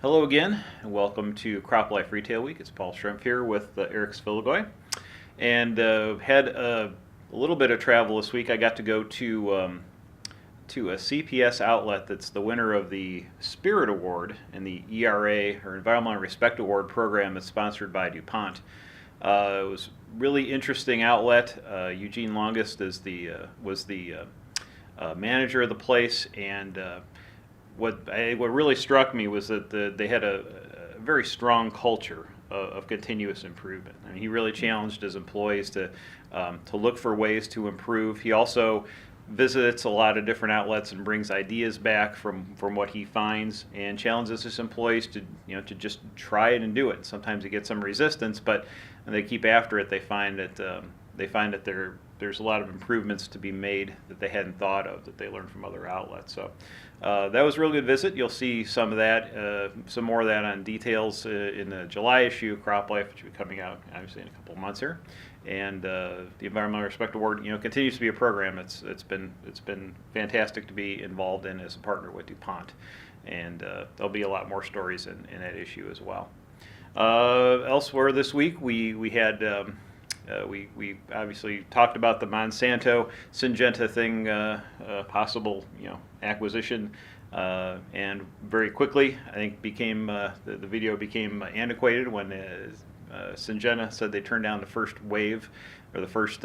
Hello again, and welcome to CropLife Retail Week. It's Paul Schrimpf here with Eric Sfiligoj, and had a little bit of travel this week. I got to go to a CPS outlet that's the winner of the Spirit Award in the ERA, or Environmental Respect Award program that's sponsored by DuPont. It was really interesting outlet. Eugene Longest was the manager of the place, and what really struck me was that they had a very strong culture of continuous improvement. I mean, he really challenged his employees to look for ways to improve. He also visits a lot of different outlets and brings ideas back from what he finds, and challenges his employees to just try it and do it. Sometimes he gets some resistance, but when they keep after it, they find that there's a lot of improvements to be made that they hadn't thought of, that they learned from other outlets. So that was a really good visit. You'll see some of that, some more of that on details in the July issue of CropLife, which will be coming out obviously in a couple of months here. And the Environmental Respect Award, continues to be a program. It's been fantastic to be involved in as a partner with DuPont, and there'll be a lot more stories in that issue as well. Elsewhere this week, we had. We obviously talked about the Monsanto Syngenta thing, possible acquisition, and very quickly I think the video became antiquated when Syngenta said they turned down the first wave, or the first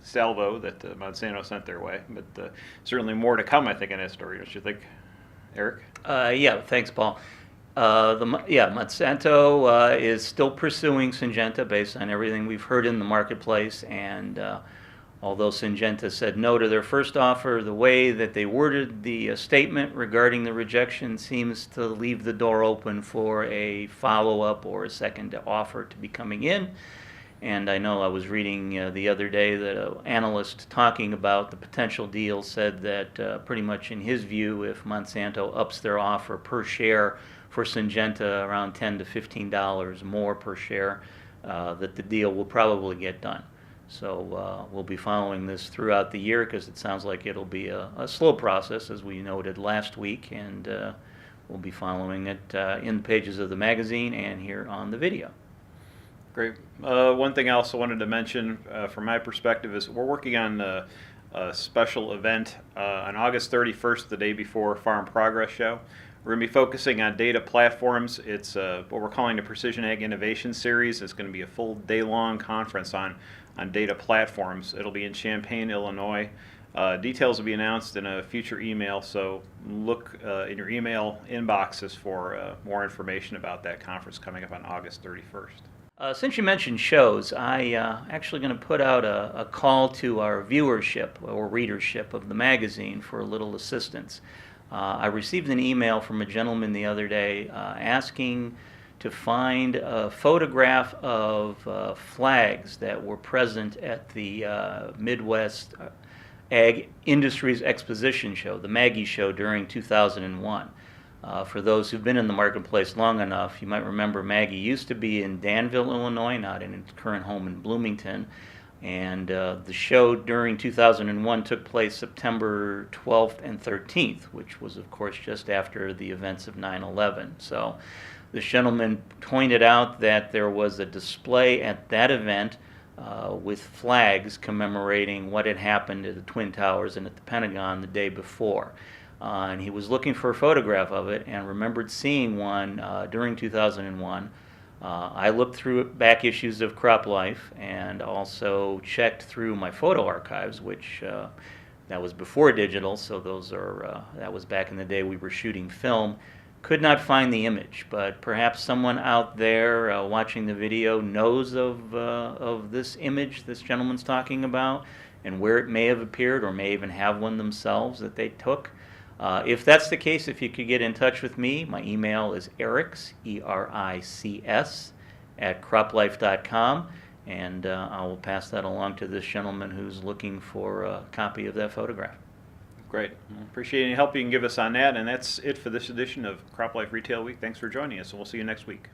salvo that Monsanto sent their way. But certainly more to come, I think, in that story. Don't you think, Eric? Yeah, thanks, Paul. Monsanto is still pursuing Syngenta based on everything we've heard in the marketplace, and although Syngenta said no to their first offer, the way that they worded the statement regarding the rejection seems to leave the door open for a follow-up or a second offer to be coming in. And I know I was reading the other day that an analyst talking about the potential deal said that pretty much in his view, if Monsanto ups their offer per share for Syngenta around $10 to $15 more per share, that the deal will probably get done. So we'll be following this throughout the year, because it sounds like it'll be a slow process, as we noted last week, and we'll be following it in the pages of the magazine and here on the video. Great. One thing I also wanted to mention from my perspective is we're working on a special event on August 31st, the day before Farm Progress Show. We're going to be focusing on data platforms. It's what we're calling the Precision Ag Innovation Series. It's going to be a full day-long conference on data platforms. It'll be in Champaign, Illinois. Details will be announced in a future email, so look in your email inboxes for more information about that conference coming up on August 31st. Since you mentioned shows, I actually going to put out a call to our viewership or readership of the magazine for a little assistance. I received an email from a gentleman the other day asking to find a photograph of flags that were present at the Midwest Ag Industries Exposition Show, the MAGIE show, during 2001. For those who've been in the marketplace long enough, you might remember MAGIE used to be in Danville, Illinois, not in its current home in Bloomington. And the show during 2001 took place September 12th and 13th, which was, of course, just after the events of 9/11. So this gentleman pointed out that there was a display at that event with flags commemorating what had happened at the Twin Towers and at the Pentagon the day before. And he was looking for a photograph of it and remembered seeing one during 2001. I looked through back issues of CropLife and also checked through my photo archives, which that was before digital, so that was back in the day we were shooting film. Could not find the image, but perhaps someone out there watching the video knows of this image this gentleman's talking about and where it may have appeared, or may even have one themselves that they took. If that's the case, if you could get in touch with me, my email is erics, E-R-I-C-S, @croplife.com, and I will pass that along to this gentleman who's looking for a copy of that photograph. Great. Appreciate any help you can give us on that, and that's it for this edition of CropLife Retail Week. Thanks for joining us, and we'll see you next week.